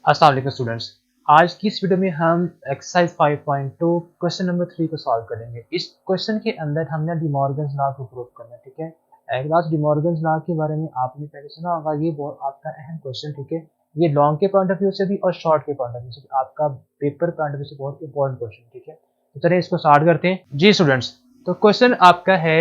अस्सलाम वालेकुम स्टूडेंट्स। आज की इस वीडियो में हम एक्सरसाइज 5.2 क्वेश्चन नंबर 3 को सॉल्व करेंगे। इस क्वेश्चन के अंदर हमने डिमॉर्गन्स लॉ को प्रूव करना है, ठीक है। क्लास डिमॉर्गन्स लॉ के बारे में आपने पहले सुना होगा, ये बहुत आपका अहम क्वेश्चन, ठीक है। ये लॉन्ग के पॉइंट ऑफ व्यू से भी और शॉर्ट के पॉइंट ऑफ व्यू से भी आपका पेपर पॉइंट ऑफ व्यू से बहुत इंपॉर्टेंट क्वेश्चन, ठीक है। तो चलिए इसको स्टार्ट करते हैं जी स्टूडेंट्स। तो क्वेश्चन आपका है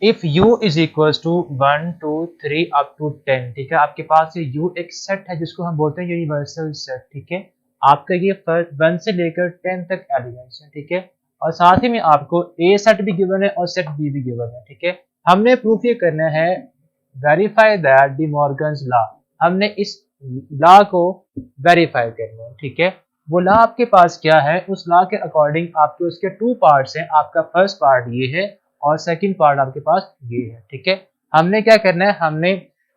if u is equals to 1 2 3 up to 10, ठीक है। आपके पास ये u एक सेट है जिसको हम बोलते हैं यूनिवर्सल सेट, ठीक है। आपका ये 1 से लेकर 10 तक एलिमेंट्स हैं, ठीक है। और साथ ही में आपको a सेट भी गिवन है और सेट b भी गिवन है, ठीक है। हमने प्रूफ ये करना है वेरीफाई दैट डिमॉर्गन्स लॉ। हमने इस लॉ को वेरीफाई करना है, ठीक है। वो लॉ आपके पास क्या है, उस लॉ के अकॉर्डिंग आपके उसके 2 पार्ट्स हैं। आपका फर्स्ट पार्ट ये है और सेकंड पार्ट आपके पास ये है, ठीक है। हमने क्या करना है, हमने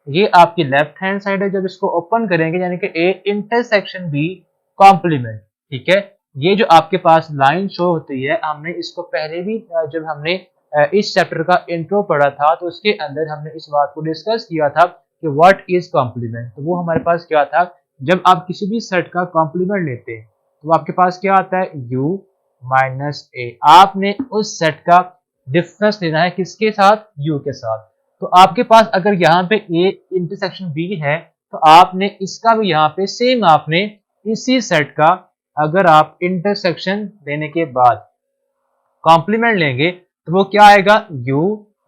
ये आपकी लेफ्ट हैंड साइड है, जब इसको ओपन करेंगे यानी कि ए इंटरसेक्शन बी कॉम्प्लीमेंट, ठीक है। ये जो आपके पास लाइन शो होती है, हमने इसको पहले भी जब हमने इस चैप्टर का इंट्रो पढ़ा था तो उसके अंदर हमने इस बात को डिस्कस किया था कि व्हाट इज कॉम्प्लीमेंट। तो वो हमारे पास क्या था, जब आप किसी भी सेट का कॉम्प्लीमेंट लेते हैं तो आपके पास क्या आता है, u माइनस ए। आपने उस सेट का डिफरेंस लेना है किसके साथ, u के साथ। तो आपके पास अगर यहाँ पे a इंटरसेक्शन b है तो आपने इसका भी यहाँ पे सेम आपने इसी सेट का अगर आप इंटरसेक्शन लेने के बाद कॉम्प्लीमेंट लेंगे तो वो क्या आएगा, u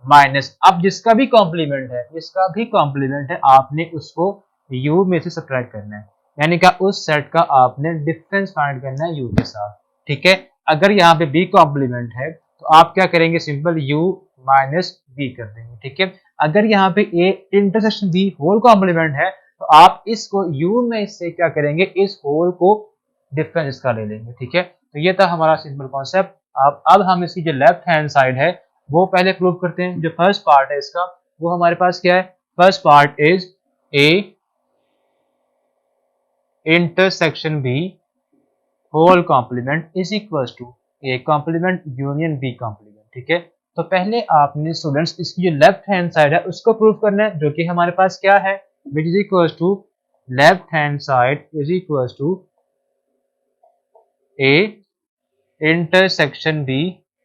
माइनस। अब जिसका भी कॉम्प्लीमेंट है, जिसका भी कॉम्प्लीमेंट है आपने उसको u में से सब्ट्रैक्ट करना है, यानी कि उस सेट का आपने डिफरेंस फाइंड करना है u के साथ, ठीक है। अगर यहाँ पे b कॉम्प्लीमेंट है तो आप क्या करेंगे, सिंपल u माइनस b कर देंगे, ठीक है। अगर यहाँ पे a intersection b whole complement है तो आप इसको u में से क्या करेंगे, इस होल को डिफरेंस इसका ले लेंगे, ठीक है। तो ये था हमारा सिंपल कॉन्सेप्ट। अब हम इसकी जो लेफ्ट हैंड साइड है वो पहले प्रूव करते हैं। जो फर्स्ट पार्ट है इसका वो हमारे पास क्या है, first part is a intersection b whole complement is equals to a complement union b complement, ठीक है। तो पहले आपने स्टूडेंट्स इसकी जो लेफ्ट हैंड साइड है उसको प्रूव करना है, जो कि हमारे पास क्या है, which is equals to left hand side is equals to a intersection b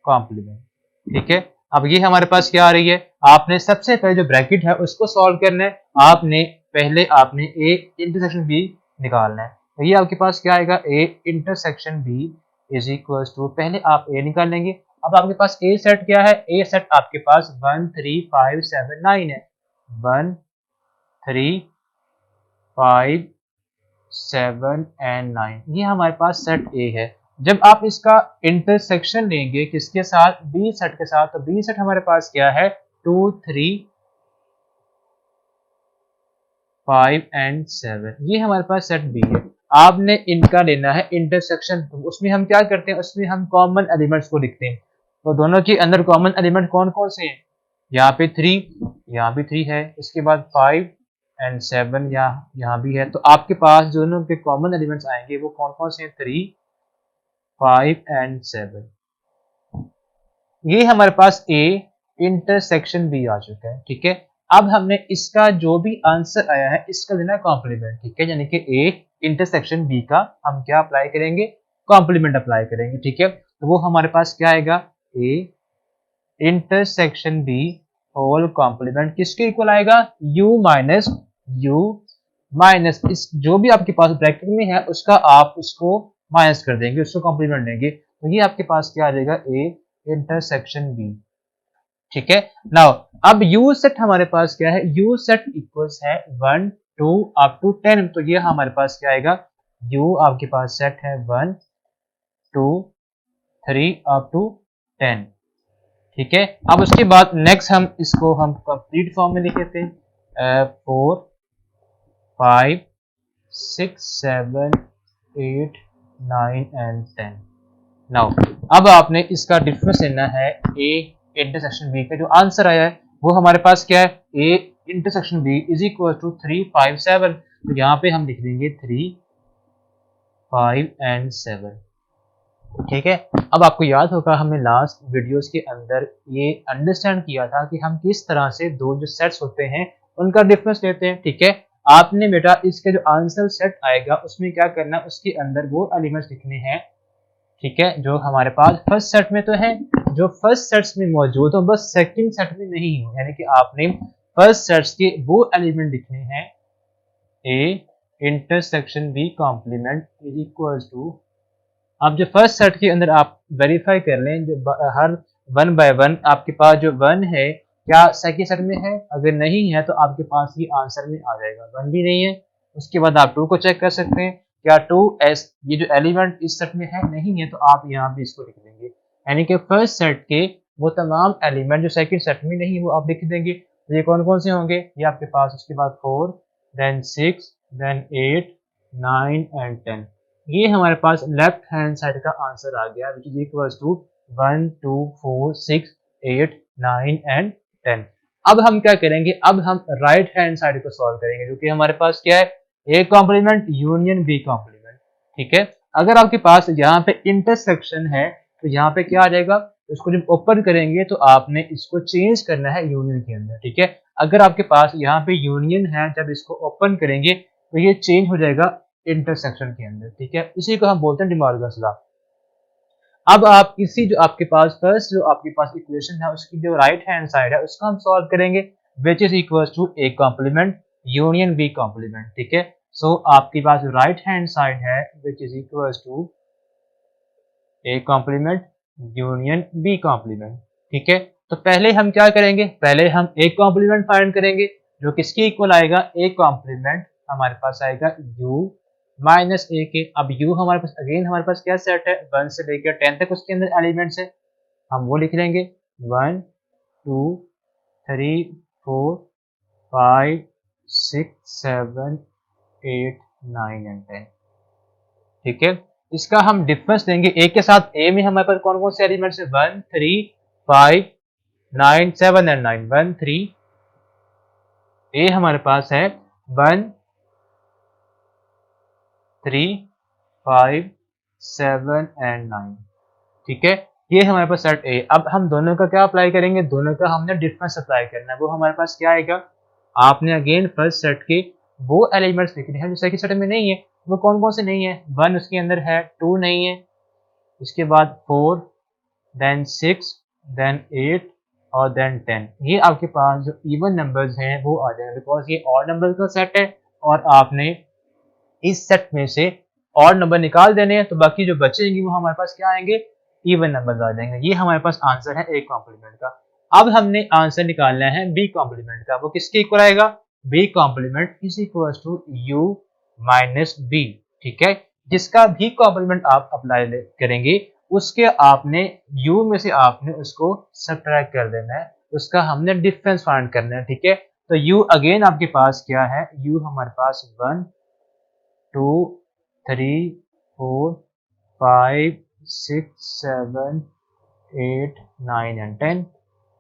complement, ठीक है। अब ये हमारे पास क्या आ रही है, आपने सबसे पहले जो ब्रैकेट है उसको सॉल्व करना है। आपने a इंटरसेक्शन b निकालना है। तो ये आपके पास क्या आएगा, a intersection b is equals to, पहले आप a निकाल लेंगे। अब आपके पास a सेट क्या है, a सेट आपके पास 1 3 5 7 9 है। 1 3 5 7 एंड 9 ये हमारे पास सेट A है। जब आप इसका इंटरसेक्शन लेंगे किसके साथ, B सेट के साथ, तो B सेट हमारे पास क्या है, 2 3 5 एंड 7 ये हमारे पास सेट B है। आपने इनका लेना है इंटरसेक्शन, तो उसमें हम क्या करते हैं, उसमें हम कॉमन एलिमेंट्स को लिखते हैं। तो दोनों के अंदर कॉमन एलिमेंट कौन कौन से हैं, यहाँ पे 3, यहाँ भी 3 है, इसके बाद 5 एंड 7 यहाँ भी है। तो आपके पास दोनों के कॉमन एलिमेंट्स आएंगे वो कौन कौन से हैं, 3 5 एंड 7। ये हमारे पास A इंटरसेक्शन B आ चुका है, ठीक है। अब हमने इसका जो भी आंसर आया है इसका लेना कॉम्प्लीमेंट, ठीक है। यानी कि A इंटरसेक्शन B का हम क्या अप्लाई करेंगे, कॉम्प्लीमेंट अप्लाई करेंगे, ठीक है। तो वो हमारे पास क्या आएगा, A intersection B whole complement किसके इक्वल आएगा, u माइनस इस जो भी आपके पास ब्रैकेट में है उसका आप उसको माइनस कर देंगे, उसको कॉम्प्लीमेंट देंगे। तो ये आपके पास क्या आ जाएगा, A इंटरसेक्शन B, ठीक है। नाउ अब u सेट हमारे पास क्या है, u सेट इक्वल्स है 1 2 अप टू 10। तो ये हमारे पास क्या आएगा, u आपके पास सेट है 1 2 3 अप टू 10, ठीक है। अब उसके बाद नेक्स्ट हम इसको हम कंप्लीट फॉर्म में लिख लेते हैं, 4 5 6 7 8 9 एंड 10। नाउ अब आपने इसका डिफरेंस लेना है a इंटरसेक्शन b का। जो आंसर आया है वो हमारे पास क्या है, a intersection b is equal to 3 5 7। तो यहाँ पे हम लिख देंगे 3 5 एंड 7, ठीक है। अब आपको याद होगा हमने लास्ट वीडियोस के अंदर ये अंडरस्टैंड किया था कि हम किस तरह से दो जो सेट्स होते हैं उनका डिफरेंस लेते हैं, ठीक है। आपने बेटा इसके जो आंसर सेट आएगा उसमें क्या करना है, उसके अंदर वो एलिमेंट्स लिखने हैं, ठीक है, जो हमारे पास फर्स्ट सेट में तो है, जो फर्स्ट सेट्स में मौजूद हो, बस सेकंड सेट में नहीं हो, यानी कि आपने फर्स्ट सेट्स के वो एलिमेंट लिखने हैं। A intersection B complement is equal to, अब जो फर्स्ट सेट के अंदर आप वेरीफाई कर लें, जो हर वन बाय वन आपके पास जो वन है क्या सेकंड सेट में है, अगर नहीं है तो आपके पास ये आंसर में आ जाएगा, वन भी नहीं है। उसके बाद आप टू को चेक कर सकते हैं, क्या टू एस ये जो एलिमेंट इस सेट में है, नहीं है तो आप यहाँ भी इसको लिख देंगे, यानी कि फर्स्ट सेट के वो तमाम एलिमेंट जो सेकंड सेट में नहीं वो आप लिख देंगे। तो ये कौन कौन से होंगे, ये आपके पास, उसके बाद 4 देन 6 देन 8 9 एंड 10, ये हमारे पास लेफ्ट हैंड साइड का आंसर आ गया, which is equals to 1 2 4 6 8 9 and 10। अब हम क्या करेंगे, अब हम राइट हैंड साइड को सॉल्व करेंगे, जो कि हमारे पास क्या है, A complement union B complement, ठीक है। अगर आपके पास यहाँ पे इंटरसेक्शन है तो यहाँ पे क्या आ जाएगा, इसको जब ओपन करेंगे तो आपने इसको चेंज करना है यूनियन के अंदर, ठीक है। अगर आपके पास यहाँ पे यूनियन है, जब इसको ओपन करेंगे तो ये चेंज हो जाएगा इंटरसेक्शन के अंदर, ठीक है। इसी को हम बोलते हैं डिमॉर्गन्स लॉ। अब आप इसी जो आपके पास फर्स्ट जो आपके पास इक्वेशन है उसकी जो राइट हैंड साइड है उसको हम सॉल्व करेंगे, which is equals to A complement union B complement, ठीक है। सो आपके पास जो राइट हैंड साइड है which is equals to A complement union B complement, ठीक है। तो पहले हम क्या करेंगे, पहले हम ए कॉम्प्लीमेंट फाइंड करेंगे, जो किसके इक्वल आएगा, ए कॉम्प्लीमेंट हमारे पास आएगा u माइनस ए के। अब u हमारे पास अगेन हमारे पास क्या सेट है, 1 से लेकर 10 तक उसके अंदर एलिमेंट्स है, हम वो लिख लेंगे 1 2 3 4 5 6 7 8 9 एंड 10, ठीक है। इसका हम डिफरेंस देंगे ए के साथ, ए में हमारे पास कौन कौन से एलिमेंट्स है, 1 3 5 9 7 एंड 9, 1 3 ए हमारे पास है 1 3 5 7 एंड 9, ठीक है। ये हमारे पास सेट ए। अब हम दोनों का क्या अप्लाई करेंगे, दोनों का हमने डिफरेंस अप्लाई करना है, वो हमारे पास क्या आएगा, आपने अगेन फर्स्ट सेट के वो एलिमेंट्स लिखने हैं जो सेकंड सेट में नहीं है, वो कौन कौन से नहीं है, 1 उसके अंदर है, 2 नहीं है, उसके बाद 4 देन 6 देन 8 और देन 10, ये आपके पास जो इवन नंबर्स हैं वो आ जाएंगे, बिकॉज ये ऑड नंबर का सेट है और आपने इस सेट में से ऑड नंबर निकाल देने हैं, तो बाकी जो बचेंगे वो हमारे पास क्या आएंगे, इवन नंबर आ जाएंगे। ये हमारे पास आंसर है ए कॉम्प्लीमेंट का। अब हमने आंसर निकालना है बी कॉम्प्लीमेंट का, वो किसके इक्वल आएगा, B complement is equal to U minus B, ठीक है। जिसका भी कॉम्प्लीमेंट आप अप्लाई करेंगे उसके आपने u में से आपने उसको सब्ट्रैक्ट कर देना है, उसका हमने डिफरेंस फाइंड करना है, ठीक है। तो u अगेन आपके पास क्या है, u हमारे पास 1 2 3 4 5 6 7 8 9 एंड 10।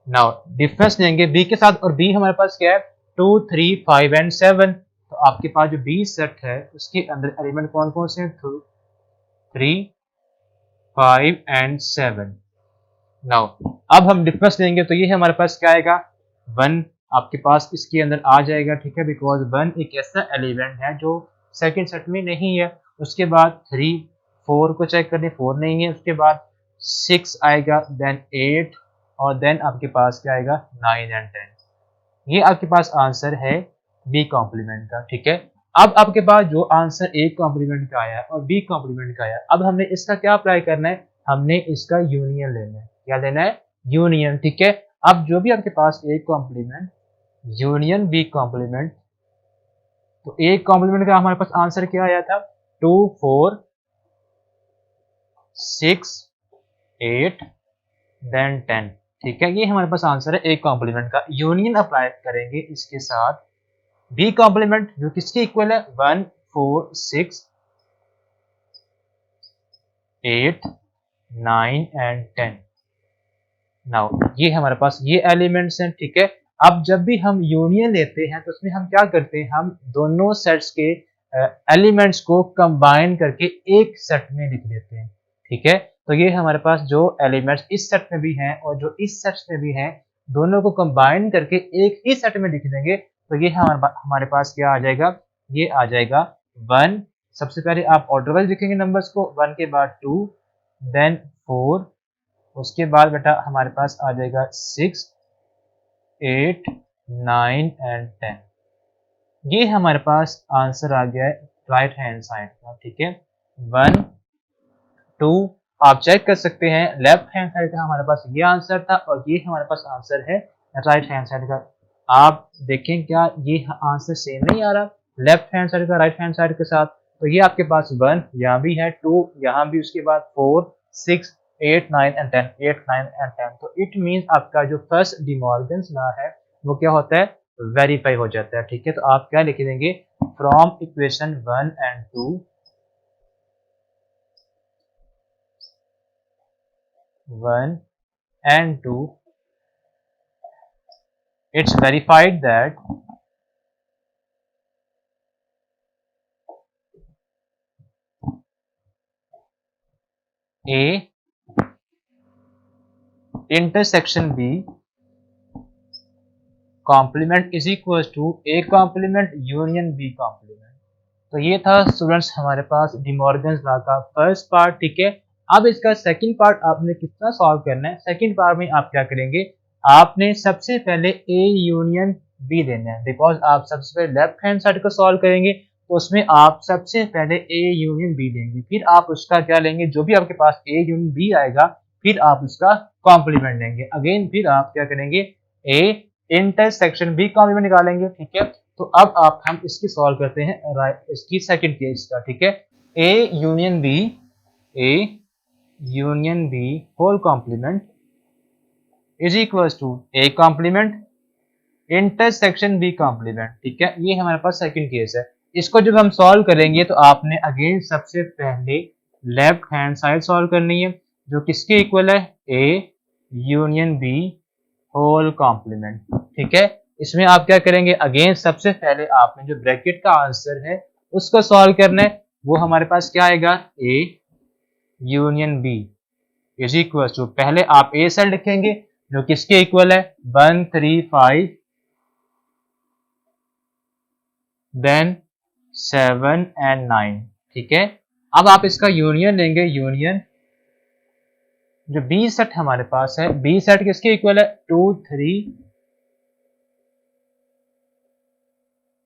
नाउ डिफरेंस लेंगे b के साथ, और b हमारे पास क्या है, 2 3 5 एंड 7, तो आपके पास जो b सेट है उसके अंदर एलिमेंट कौन कौन से हैं, 3 5 एंड 7। नाउ अब हम डिफरेंस लेंगे तो ये हमारे पास क्या आएगा, 1 आपके पास इसके अंदर आ जाएगा, ठीक है, बिकॉज 1 एक ऐसा एलिमेंट है जो सेकंड सेट में नहीं है। उसके बाद 3 4 को चेक करने, 4 नहीं है, उसके बाद 6 आएगा, देन 8 और देन आपके पास क्या आएगा 9 एंड 10। ये आपके पास आंसर है बी कॉम्प्लीमेंट का, ठीक है। अब आपके पास जो आंसर ए कॉम्प्लीमेंट का आया और बी कॉम्प्लीमेंट का आया, अब हमने इसका क्या अप्लाई करना है, हमने इसका यूनियन लेना है, क्या लेना है, यूनियन, ठीक है। अब जो भी आपके पास A complement union B complement, तो ए कॉम्प्लीमेंट का हमारे पास आंसर क्या आया था, 2 4 6 8 देन 10, ठीक है। ये हमारे पास आंसर है ए कॉम्प्लीमेंट का। यूनियन अप्लाई करेंगे इसके साथ बी कॉम्प्लीमेंट, जो किसके इक्वल है, 1 4 6 8 9 एंड 10। नाउ ये हमारे पास ये एलिमेंट्स हैं, ठीक है। अब जब भी हम यूनियन लेते हैं तो उसमें हम क्या करते हैं, हम दोनों सेट्स के एलिमेंट्स को कंबाइन करके एक सेट में लिख देते हैं, ठीक है। तो ये हमारे पास जो एलिमेंट्स इस सेट में भी हैं और जो इस सेट में भी हैं, दोनों को कंबाइन करके एक ही सेट में लिख देंगे, तो ये हमारे पास क्या आ जाएगा, ये आ जाएगा 1। सबसे पहले आप ऑर्डर वाइज लिखेंगे नंबर्स को, 1 के बाद 2, देन 4, उसके बाद बेटा हमारे पास आ जाएगा 6, 8, 9 एंड 10। ये हमारे पास आंसर आ गया है राइट हैंड साइड का, ठीक है। 1, 2, आप चेक कर सकते हैं लेफ्ट हैंड साइड का हमारे पास ये आंसर था और ये हमारे पास आंसर है राइट हैंड साइड का। आप देखें क्या ये आंसर सेम नहीं आ रहा लेफ्ट हैंड साइड का राइट हैंड साइड के साथ। तो ये आपके पास 1 यहाँ भी है, 2 यहाँ भी, उसके बाद 4, 6, 8, 9 एंड 10, 8, 9 एंड 10। तो इट मीन्स आपका जो फर्स्ट डिमॉर्गन्स लॉ है वो क्या होता है, वेरीफाई हो जाता है, ठीक है। तो आप क्या लिख देंगे, from equation 1 and 2, 1 and 2, it's verified that A intersection B complement is equals to A complement union B complement। तो ये था स्टूडेंट्स हमारे पास डिमॉर्गन्स लॉ का फर्स्ट पार्ट, ठीक है। अब इसका सेकंड पार्ट आपने कितना सॉल्व करना है, सेकंड पार्ट में आप क्या करेंगे, आपने सबसे पहले ए यूनियन बी लेना है। बिकॉज आप सबसे पहले लेफ्ट हैंड साइड को सॉल्व करेंगे तो उसमें आप सबसे पहले ए यूनियन बी लेंगे, फिर आप उसका क्या लेंगे, जो भी आपके पास ए यूनियन बी आएगा फिर आप उसका कॉम्प्लीमेंट लेंगे। अगेन फिर आप क्या करेंगे, ए इंटरसेक्शन बी कॉम्प्लीमेंट निकालेंगे, ठीक है। तो अब आप हम इसकी सॉल्व करते हैं इसकी सेकंड केस का, ठीक है। A union B whole complement is equals to A complement intersection B complement, ठीक है। ये हमारे पास सेकंड केस है। इसको जब हम सॉल्व करेंगे तो आपने अगेन सबसे पहले लेफ्ट हैंड साइड सॉल्व करनी है जो किसके इक्वल है, A union B whole complement, ठीक है। इसमें आप क्या करेंगे, अगेन सबसे पहले आपने जो ब्रैकेट का आंसर है उसको सॉल्व करना है। वो हमारे पास क्या आएगा, A union B is equal to, पहले आप ए सेल लिखेंगे जो किसके इक्वल है, 1, 3, 5, देन 7 एंड 9, ठीक है। अब आप इसका यूनियन लेंगे, यूनियन जो बी सेट हमारे पास है, बी सेट किसके इक्वल है, 2, 3,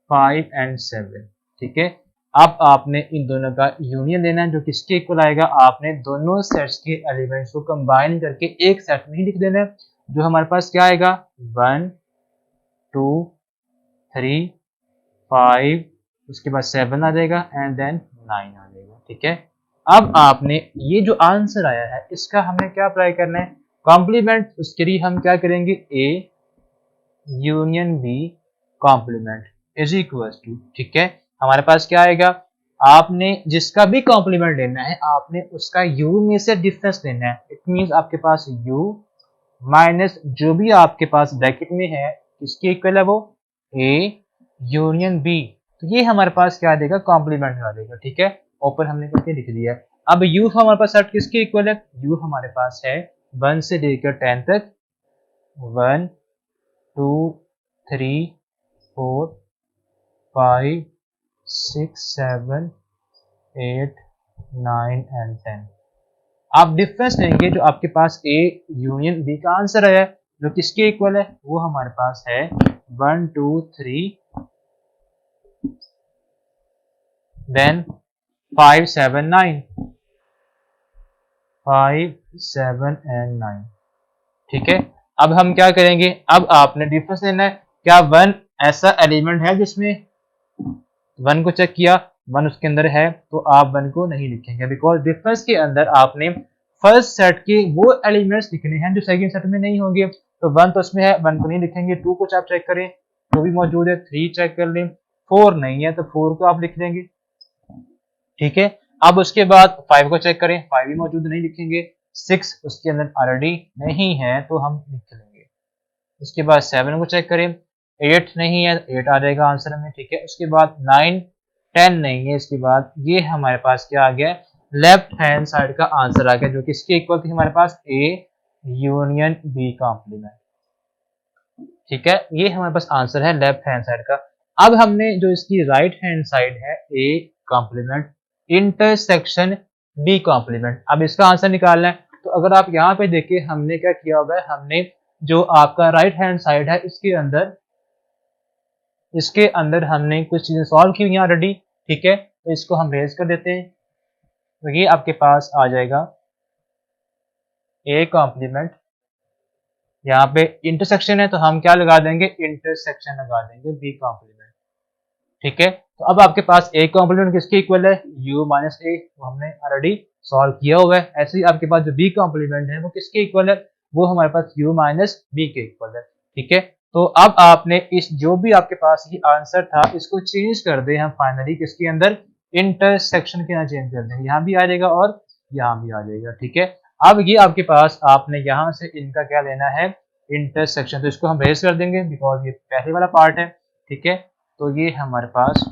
5 एंड 7, ठीक है। अब आपने इन दोनों का यूनियन लेना है जो किसके इक्वल आएगा, आपने दोनों सेट्स के एलिमेंट्स को कंबाइन करके एक सेट में ही लिख देना है जो हमारे पास क्या आएगा, 1, 2, 3, 5, उसके बाद 7 आ जाएगा एंड देन 9 आ जाएगा, ठीक है। अब आपने ये जो आंसर आया है इसका हमें क्या अप्लाई करना है, कॉम्प्लीमेंट। उसके लिए हम क्या करेंगे, A union B complement is equal to, ठीक है। हमारे पास क्या आएगा, आपने जिसका भी कॉम्प्लीमेंट लेना है आपने उसका u में से डिफरेंस लेना है। इट मींस आपके पास u माइनस जो भी आपके पास ब्रैकेट में है किसके इक्वल है, वो a यूनियन b। तो ये हमारे पास क्या देगा, कॉम्प्लीमेंट आ देगा, ठीक है। ऊपर हमने करके लिख दिया। अब u हमारे पास सेट किसके इक्वल है, u हमारे पास है 1 से लेकर 10 तक, 1, 2, 3, 4, 5, 6, 7, 8, 9 एंड 10। आप डिफरेंस लेंगे जो आपके पास ए यूनियन बी का आंसर है जो किसके इक्वल है, वो हमारे पास है 1, 2, 3, देन 5, 7, 9, 5, 7 एंड 9, ठीक है। अब हम क्या करेंगे, अब आपने डिफरेंस लेना है, क्या 1 ऐसा एलिमेंट है जिसमें 1 को चेक किया 1 उसके अंदर है तो आप 1 को नहीं लिखेंगे, बिकॉज डिफरेंस के अंदर आपने फर्स्ट सेट के वो एलिमेंट्स लिखने हैं जो सेकंड सेट में नहीं होंगे। तो 1 तो उसमें है, 1 को नहीं लिखेंगे। 2 को आप चेक करें तो भी मौजूद है, 3 चेक कर लें, 4 नहीं है तो 4 को आप लिख देंगे, ठीक है। अब उसके बाद 5 को चेक करें, 5 भी मौजूद नहीं लिखेंगे, 6 उसके अंदर ऑलरेडी नहीं है तो हम लिख लेंगे। उसके बाद 7 को चेक करें, 8 नहीं है, 8 आ जाएगा आंसर में, ठीक है। उसके बाद 9, 10 नहीं है। इसके बाद ये हमारे पास क्या आ गया, लेफ्ट हैंड साइड का आंसर आ गया जो किसके इक्वल थी हमारे पास, ए यूनियन बी कॉम्प्लीमेंट, ठीक है, ये हमारे पास आंसर है लेफ्ट हैंड साइड का। अब हमने जो इसकी राइट हैंड साइड है A complement intersection B complement, अब इसका आंसर निकालना है। तो अगर आप यहाँ पे देखिए हमने क्या किया हुआ है, हमने जो आपका राइट हैंड साइड है इसके अंदर हमने कुछ चीजें सॉल्व की हुई हैं ऑलरेडी, ठीक है। तो इसको हम रेज कर देते हैं, तो ये आपके पास आ जाएगा ए कॉम्प्लीमेंट, यहाँ पे इंटरसेक्शन है तो हम क्या लगा देंगे, इंटरसेक्शन लगा देंगे बी कॉम्प्लीमेंट, ठीक है। तो अब आपके पास ए कॉम्प्लीमेंट किसके इक्वल है, u माइनस ए, वो हमने ऑलरेडी सॉल्व किया हुआ है। ऐसे ही आपके पास जो बी कॉम्प्लीमेंट है वो किसके इक्वल है, वो हमारे पास u माइनस बी के इक्वल है, ठीक है। तो अब आपने इस जो भी आपके पास ये आंसर था इसको चेंज कर दे हम फाइनली किसके अंदर, इंटरसेक्शन के अंदर चेंज कर देंगे, यहाँ भी आ जाएगा और यहाँ भी आ जाएगा, ठीक है। अब ये आपके पास आपने यहाँ से इनका क्या लेना है, इंटरसेक्शन, तो इसको हम रेज कर देंगे बिकॉज ये पहले वाला पार्ट है, ठीक है। तो ये हमारे पास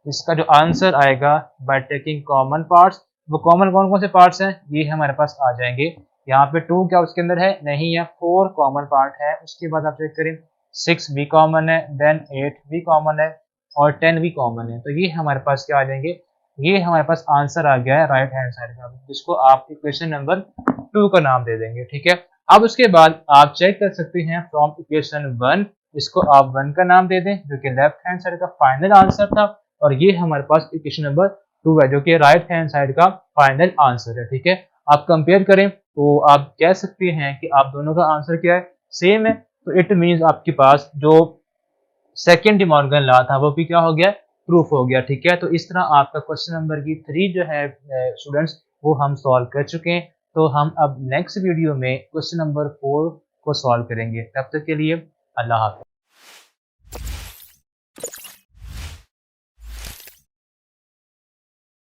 इसका जो आंसर आएगा बाय टेकिंग कॉमन पार्ट्स, वो कॉमन कौन कौन से पार्ट्स हैं, ये हमारे पास आ जाएंगे। यहाँ पे 2 क्या उसके अंदर है, नहीं है, 4 कॉमन पार्ट है। उसके बाद आप चेक करें 6 भी कॉमन है, देन 8 भी कॉमन है और 10 भी कॉमन है। तो ये हमारे पास क्या आ जाएंगे, ये हमारे पास आंसर आ गया है राइट हैंड साइड का, जिसको आप इक्वेशन नंबर 2 का नाम दे देंगे, ठीक है। अब उसके बाद आप चेक कर सकते हैं फ्रॉम इक्वेशन 1, इसको आप 1 का नाम दे दें जो कि लेफ्ट हैंड साइड का फाइनल आंसर था, और ये हमारे पास इक्वेशन नंबर 2 है जो कि राइट हैंड साइड का फाइनल आंसर है, ठीक है। आप कंपेयर करें तो आप कह सकते हैं कि आप दोनों का आंसर क्या है, सेम है। तो इट मींस आपके पास जो सेकेंड डिमॉर्गन लॉ था वो भी क्या हो गया, प्रूफ हो गया, ठीक है। तो इस तरह आपका क्वेश्चन नंबर की 3 जो है स्टूडेंट्स वो हम सॉल्व कर चुके हैं। तो हम अब नेक्स्ट वीडियो में क्वेश्चन नंबर 4 को सॉल्व करेंगे। तब तक के लिए अल्लाह हाफ़िज़।